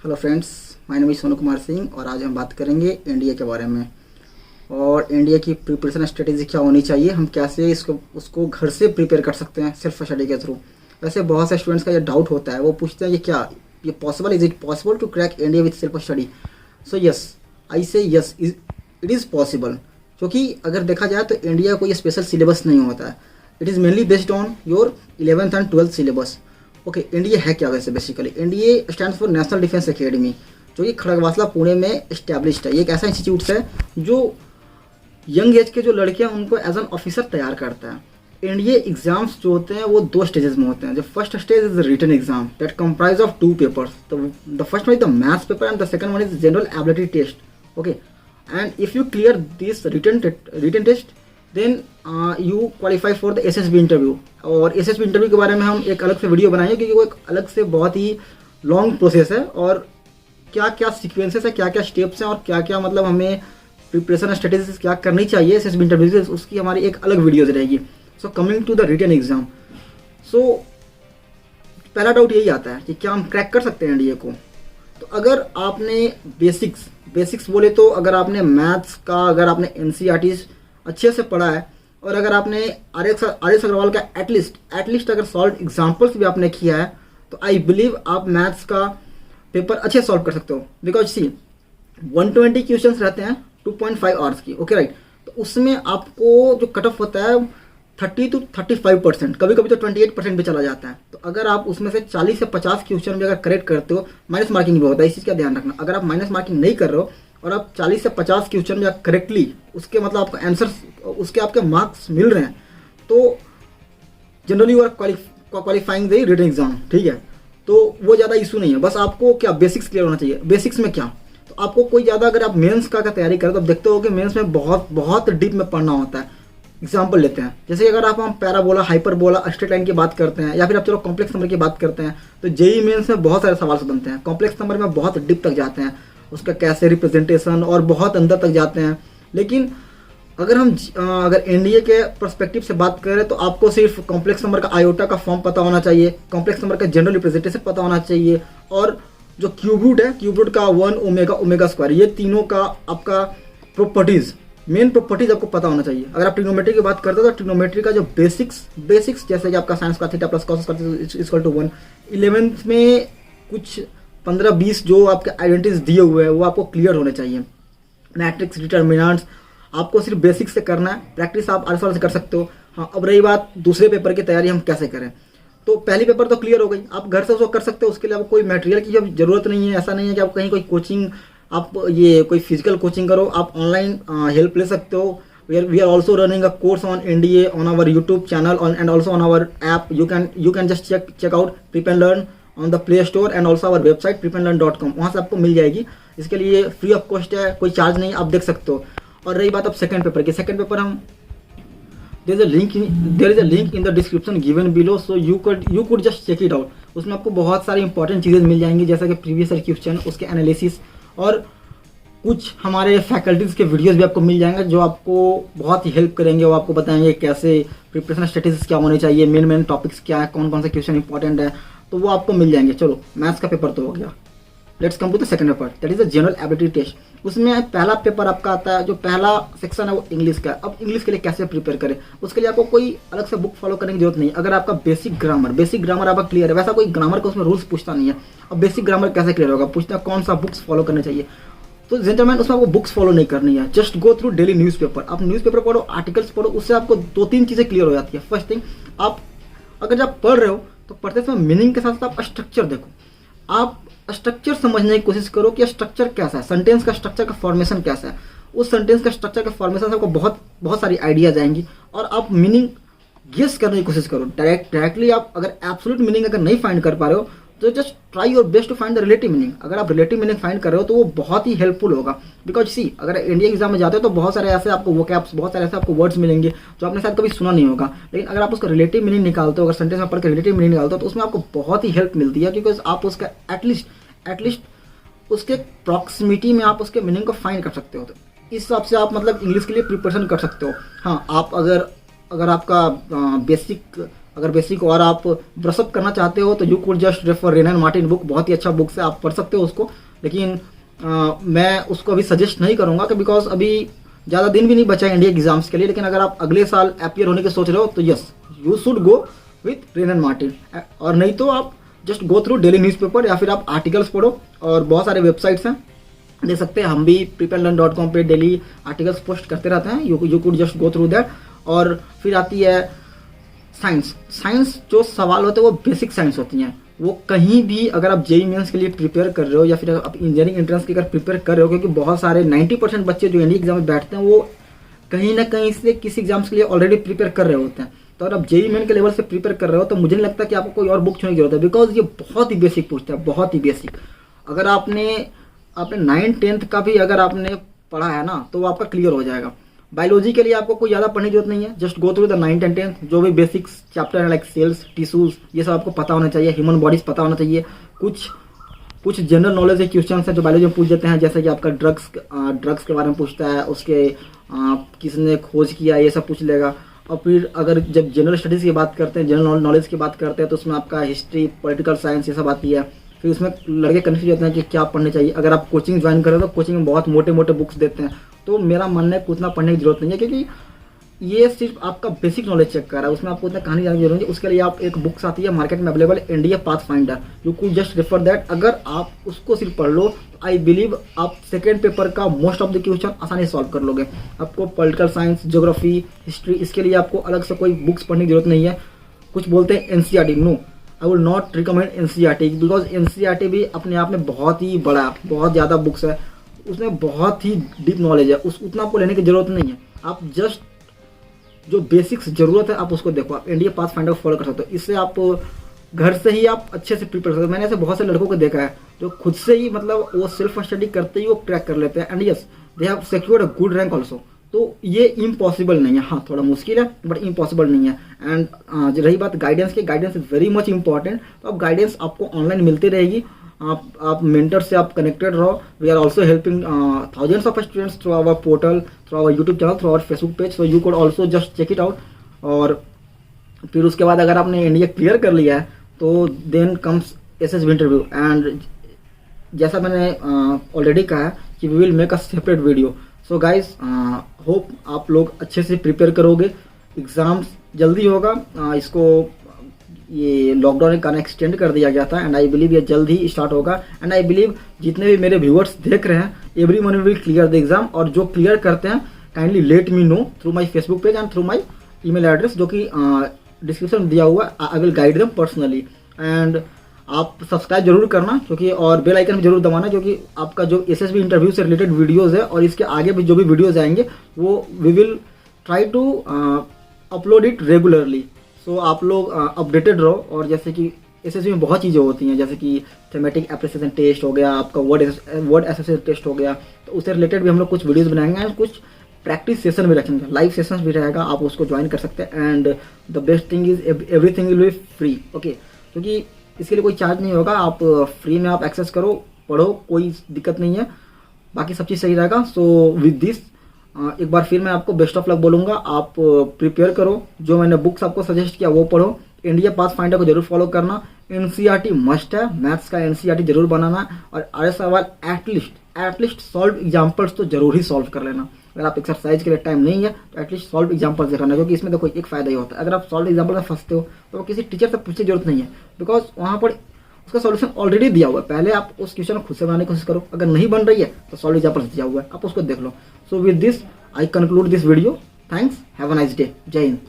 Hello friends, my name is Sonu Kumar Singh और आज हम बात करेंगे एनडीए के बारे में और एनडीए की प्रिपरेशन स्ट्रेटेजी क्या होनी चाहिए, हम कैसे उसको घर से प्रिपेयर कर सकते हैं सेल्फ स्टडी के थ्रू। वैसे बहुत से स्टूडेंट्स का ये डाउट होता है, वो पूछते हैं ये possible, is it possible to crack NDA with self study. So yes, I say yes, it is possible. क्योंकि अगर देखा जाए तो इंडिया कोई स्पेशल सिलेबस नहीं होता है, it is mainly based on your 11th and 12th syllabus. Okay, NDA है क्या वैसे? Basically NDA stands for national defence academy, जो कि खड़गवासला पुणे में इस्टेब्लिश्ड है। ये एक ऐसा इंस्टीट्यूट है जो यंग एज के जो लड़के हैं उनको एज एन ऑफिसर तैयार करता है। एनडीए एग्जाम्स जो होते हैं वो 2 स्टेजेस में होते हैं। जो first stage is written exam that comprise of 2 papers. The first one is the maths paper and the second one is general ability test. Okay, and if you clear this written test then you qualify for the SSB interview. और SSB interview के बारे में हम एक अलग से video बनाएंगे, क्योंकि वो एक अलग से बहुत ही लॉन्ग प्रोसेस है और क्या क्या सीक्वेंसेस है, क्या क्या स्टेप्स हैं और क्या क्या मतलब हमें प्रिपरेशन स्ट्रेटेजीज क्या करनी चाहिए एसएसबी इंटरव्यू से, उसकी हमारी एक अलग वीडियोज रहेगी। So coming to the written exam, so पहला डाउट यही आता है कि क्या हम क्रैक कर सकते हैं एनडीए को। तो अगर आपने बेसिक्स बोले तो अगर आपने मैथ्स का, अगर आपने एनसीईआरटी अच्छे से पढ़ा है और अगर आपने आर.एस. अग्रवाल का एटलीस्ट अगर सॉल्व एग्जाम्पल्स भी आपने किया है तो आई बिलीव आप मैथ्स का पेपर अच्छे सॉल्व कर सकते हो। बिकॉज सी 120 क्वेश्चंस रहते हैं 2.5 आवर्स की। ओके राइट, तो उसमें आपको जो कट ऑफ होता है 30 to 35%, कभी कभी तो 28% भी चला जाता है। तो अगर आप उसमें से 40 से 50 क्वेश्चन भी अगर करेक्ट करते हो, माइनस मार्किंग भी होता है, इस चीज़ का ध्यान रखना। अगर आप माइनस मार्किंग नहीं कर रहे हो और आप 40 से 50 क्वेश्चन में करेक्टली उसके मतलब आपको आंसर, उसके आपके मार्क्स मिल रहे हैं, तो generally you are qualifying the written exam. ठीक है, तो वो ज़्यादा इशू नहीं है। बस आपको क्या बेसिक्स क्लियर होना चाहिए। बेसिक्स में क्या, तो आपको कोई ज़्यादा, अगर आप मेंस का तैयारी करें तो आप देखते हो कि मेंस में बहुत डीप में पढ़ना होता है। एग्जाम्पल लेते हैं, जैसे अगर हम पैराबोला, हाइपरबोला, स्ट्रेट लाइन की बात करते हैं, या फिर आप चलो कॉम्प्लेक्स नंबर की बात करते हैं, तो जेईई मेंस में बहुत सारे सवाल बनते हैं। कॉम्प्लेक्स नंबर में बहुत डीप तक जाते हैं, उसका कैसे रिप्रेजेंटेशन और बहुत अंदर तक जाते हैं। लेकिन अगर एनडीए के पर्सपेक्टिव से बात करें तो आपको सिर्फ कॉम्प्लेक्स नंबर का आयोटा का फॉर्म पता होना चाहिए, कॉम्प्लेक्स नंबर का जनरल रिप्रेजेंटेशन पता होना चाहिए, और जो क्यूब रूट है, क्यूब रूट का 1 ओमेगा ओमेगा स्क्वायर, ये तीनों का आपका प्रॉपर्टीज, मेन प्रॉपर्टीज आपको पता होना चाहिए। अगर आप ट्रिग्नोमेट्री की बात करते हो तो ट्रिग्नोमेट्री का जो बेसिक्स जैसे कि आपका साइंस का theta plus cos equal to 1, 11th में कुछ 15-20 जो आपके आइडेंटिटीज दिए हुए हैं वो आपको क्लियर होने चाहिए। मैट्रिक्स, डिटर्मिनेंट्स, आपको सिर्फ बेसिक्स से करना है, प्रैक्टिस आप आसानी से कर सकते हो। हाँ, अब रही बात दूसरे पेपर की तैयारी हम कैसे करें, तो पहली पेपर तो क्लियर हो गई, आप घर से उसको कर सकते हो। उसके लिए आपको कोई मटेरियल की जरूरत नहीं है। ऐसा नहीं है कि आप कहीं कोई कोचिंग, आप ये कोई फिजिकल कोचिंग करो, आप ऑनलाइन हेल्प ले सकते हो। We are also running a course on NDA on our YouTube channel and also on our app. You can just check out prep and learn on the Play Store and also our website prepandlearn.com, वहाँ से आपको मिल जाएगी। इसके लिए free of cost है, कोई charge नहीं, आप देख सकते हो। और रही बात अब सेकंड पेपर की, second paper um there is a link in the description given below, so you could just check it out. उसमें आपको बहुत सारी इंपॉर्टेंट चीज़ें मिल जाएंगी, जैसा कि प्रीवियस ईयर क्वेश्चन, उसके एनालिसिस और कुछ हमारे फैकल्टीज़ के वीडियोस भी आपको मिल जाएंगे जो आपको बहुत ही हेल्प करेंगे। वो आपको बताएंगे कैसे प्रिपरेशन स्ट्रेटेजीज क्या होने चाहिए, मेन टॉपिक्स क्या है, कौन कौन से क्वेश्चन इंपॉर्टेंट है, तो वो आपको मिल जाएंगे। चलो, मैथ्स का पेपर तो हो गया, let's come to the second paper, that is the general ability test. उसमें पहला पेपर आपका आता है, जो पहला सेक्शन है वो इंग्लिश का। अब इंग्लिश के लिए कैसे प्रिपेयर करें, उसके लिए आपको कोई अलग से बुक फॉलो करने की जरूरत नहीं। अगर आपका बेसिक ग्रामर आपका क्लियर है, वैसा कोई ग्रामर का उसमें रूल्स पूछता नहीं है। अब बेसिक ग्रामर कैसे क्लियर होगा, पूछता है कौन सा बुक्स फॉलो करने चाहिए। तो जेंटलमैन, उसमें आपको बुक्स फॉलो नहीं करनी है, just go through daily newspaper. आप न्यूज़पेपर पढ़ो, आर्टिकल्स पढ़ो, उससे आपको 2-3 चीज़ें क्लियर हो जाती है। फर्स्ट थिंग, आप अगर जब पढ़ रहे हो तो पढ़ते समय मीनिंग के साथ साथ आप स्ट्रक्चर देखो, आप स्ट्रक्चर समझने की कोशिश करो कि स्ट्रक्चर कैसा है, सेंटेंस का स्ट्रक्चर का फॉर्मेशन कैसा है। उस सेंटेंस का स्ट्रक्चर का फॉर्मेशन से आपको बहुत सारी आइडियाज आएंगी और आप मीनिंग गेस करने की कोशिश करो। डायरेक्टली आप अगर एब्सोल्यूट मीनिंग अगर नहीं फाइंड कर पा रहे हो तो just try your best to find the relative meaning. अगर आप रिलेटिव मीनिंग फाइंड कर रहे हो तो वो बहुत ही हेल्पफुल होगा। बिकॉज सी, अगर इंडिया एग्जाम में जाते हो तो बहुत सारे ऐसे आपको वोकैब्स, बहुत सारे ऐसे आपको वर्ड्स मिलेंगे जो आपने शायद कभी सुना नहीं होगा। लेकिन अगर आप उसका रिलेटिव मीनिंग निकालते हो, अगर सेंटेंस में पढ़ के रिलेटिव मीनिंग निकालते हो तो उसमें आपको बहुत ही हेल्प मिलती है, क्योंकि आप उसका एटलीस्ट उसके प्रॉक्सिमिटी में आप उसके मीनिंग को फाइंड कर सकते हो। तो इस हिसाब से आप मतलब इंग्लिश के लिए प्रिपरेशन कर सकते हो। हाँ, आप अगर आपका बेसिक अगर बेसिक और आप ब्रशअप करना चाहते हो तो you could just refer rain and Martin book, बहुत ही अच्छा बुक है, आप पढ़ सकते हो उसको। लेकिन मैं उसको अभी सजेस्ट नहीं करूँगा कि बिकॉज अभी ज़्यादा दिन भी नहीं बचा है इंडिया एग्जाम्स के लिए। लेकिन अगर आप अगले साल अपीयर होने की सोच रहे हो तो yes, you should go with rain and Martin. और नहीं तो आप just go through daily newspaper या फिर आप आर्टिकल्स पढ़ो, और बहुत सारे वेबसाइट्स हैं देख सकते हैं, हम भी preparelearn.com पे डेली आर्टिकल्स पोस्ट करते रहते हैं, you could just go through that. और फिर आती है साइंस जो सवाल होते हैं वो बेसिक साइंस होती हैं, वो कहीं भी अगर आप जेईई मेंस के लिए प्रिपेयर कर रहे हो या फिर आप इंजीनियरिंग एंट्रेंस की अगर प्रिपेयर कर रहे हो, क्योंकि बहुत सारे 90% बच्चे जो इंडिया एग्जाम में बैठते हैं वो कहीं ना कहीं से किसी एग्जाम्स के लिए ऑलरेडी प्रिपेयर कर रहे होते हैं। तो अगर आप जेईई मेन के लेवल से प्रिपेयर कर रहे हो तो मुझे नहीं लगता कि आपको कोई और बुक छोड़ने की जरूरत है, बिकॉज ये बहुत ही बेसिक पूछता है, बहुत ही बेसिक। अगर आपने 9th-10th का भी अगर आपने पढ़ा है ना तो वो आपका क्लियर हो जाएगा। बायोलॉजी के लिए आपको कोई ज़्यादा पढ़ने की जरूरत नहीं है, just go through the 9th and 10th, जो भी बेसिक्स चैप्टर है लाइक सेल्स, टिश्यूज, ये सब आपको पता होना चाहिए, ह्यूमन बॉडीज पता होना चाहिए। कुछ जनरल नॉलेज के क्वेश्चन हैं जो बायोलॉजी में पूछ देते हैं, जैसे कि आपका ड्रग्स के बारे में पूछता है, उसके किसने खोज किया, ये सब पूछ लेगा। और फिर अगर जब जनरल स्टडीज़ की बात करते हैं, जनरल नॉलेज की बात करते हैं, तो उसमें आपका हिस्ट्री, पॉलिटिकल साइंस, ये सब आती है। फिर उसमें लड़के कन्फ्यूज होते हैं कि क्या पढ़ने चाहिए। अगर आप कोचिंग ज्वाइन करें तो कोचिंग में बहुत मोटे मोटे बुक्स देते हैं, तो मेरा मानना है कि उतना पढ़ने की जरूरत नहीं है, क्योंकि ये सिर्फ आपका बेसिक नॉलेज चेक कर रहा है, उसमें आपको उतना कहानी जानने की जरूरत नहीं है। उसके लिए आप एक बुक्स आती है मार्केट में available, India pathfinder, you could just refer that. अगर आप उसको सिर्फ पढ़ लो तो आई बिलीव आप सेकेंड पेपर का मोस्ट ऑफ द क्वेश्चन आसानी से सॉल्व कर लोगे। आपको पॉलिटिकल साइंस, ज्योग्राफी, हिस्ट्री, इसके लिए आपको अलग से कोई बुक्स पढ़ने की जरूरत नहीं है। कुछ बोलते हैं NCERT, no, I will not recommend NCERT, because NCERT भी अपने आप में बहुत ही बड़ा, बहुत ज़्यादा बुक्स है, उसमें बहुत ही डीप नॉलेज है, उतना आपको लेने की जरूरत नहीं है। आप जस्ट जो बेसिक्स जरूरत है आप उसको देखो, आप इंडिया पाथफाइंडर फॉलो कर सकते हो। इससे आप घर से ही आप अच्छे से प्रिपेयर कर सकते हो। मैंने ऐसे बहुत से लड़कों को देखा है जो खुद से ही मतलब वो सेल्फ स्टडी करते ही वो क्रैक कर लेते हैं, and yes they have secured a good rank also. तो ये इम्पॉसिबल नहीं है, हाँ थोड़ा मुश्किल है बट इम्पॉसिबल नहीं है। एंड रही बात गाइडेंस की, guidance is very much important. तो अब गाइडेंस आपको ऑनलाइन मिलती रहेगी, आप मेंटर से आप कनेक्टेड रहो। We are also helping thousands of students through our portal, through our YouTube channel, through our Facebook page, so you could also just check it out. और फिर उसके बाद अगर आपने इंडिया क्लियर कर लिया है तो then comes SSB interview. And जैसा मैंने ऑलरेडी कहा है कि we will make a separate video. So guys hope आप लोग अच्छे से प्रिपेयर करोगे, एग्ज़ाम्स जल्दी होगा। इसको ये लॉकडाउन के कारण एक्सटेंड कर दिया गया था, एंड आई बिलीव ये जल्द ही स्टार्ट होगा। एंड आई बिलीव जितने भी मेरे व्यूअर्स देख रहे हैं, everyone will clear the exam. और जो क्लियर करते हैं kindly let me know through my Facebook page and through my email address, जो कि डिस्क्रिप्शन दिया हुआ है। I will guide them personally. And आप सब्सक्राइब जरूर करना क्योंकि, और बेल आइकन भी जरूर दबाना, क्योंकि आपका जो एसएसबी इंटरव्यू से रिलेटेड वीडियोस है और इसके आगे भी जो भी वीडियोस आएंगे वो we will try to upload it regularly. So आप लोग अपडेटेड रहो। और जैसे कि एसएसबी में बहुत चीज़ें होती हैं, जैसे कि थेमेटिक एप्रिसिएशन टेस्ट हो गया, आपका वर्ड एसोसिएशन टेस्ट हो गया, तो उससे रिलेटेड भी हम लोग कुछ वीडियोस बनाएंगे एंड कुछ प्रैक्टिस सेशन भी रखेंगे, लाइव सेशंस भी रहेगा, आप उसको ज्वाइन कर सकते हैं। And the best thing is everything will be free, okay, क्योंकि इसके लिए कोई चार्ज नहीं होगा, आप फ्री में आप एक्सेस करो, पढ़ो, कोई दिक्कत नहीं है, बाकी सब चीज़ सही रहेगा। सो विद दिस एक बार फिर मैं आपको बेस्ट ऑफ लक बोलूँगा। आप प्रिपेयर करो, जो मैंने बुक्स आपको सजेस्ट किया वो पढ़ो, इंडिया पाथफाइंडर को जरूर फॉलो करना, एनसीईआरटी मस्ट है, मैथ्स का एनसीईआरटी जरूर बनाना, और आर सवाल एटलीस्ट सॉल्व एग्जाम्पल्स तो जरूर ही सॉल्व कर लेना। अगर आप एक्सरसाइज के लिए टाइम नहीं है तो एटलीस्ट सॉल्व एग्जाम्पल्स दिखाना, क्योंकि इसमें देखो एक फायदा ही होता है, अगर आप सॉल्व एग्जाम्पल में फंसते हो तो किसी टीचर से पूछने की जरूरत नहीं है, बिकॉज वहाँ पर उसका सॉल्यूशन ऑलरेडी दिया हुआ है। पहले आप उस क्वेश्चन को खुद से बनाने की कोशिश करो, अगर नहीं बन रही है तो सॉल्व एग्जाम्पल्स दिया हुआ है, आप उसको देख लो। So with this I conclude this video. Thanks, have a nice day, Jai Hind.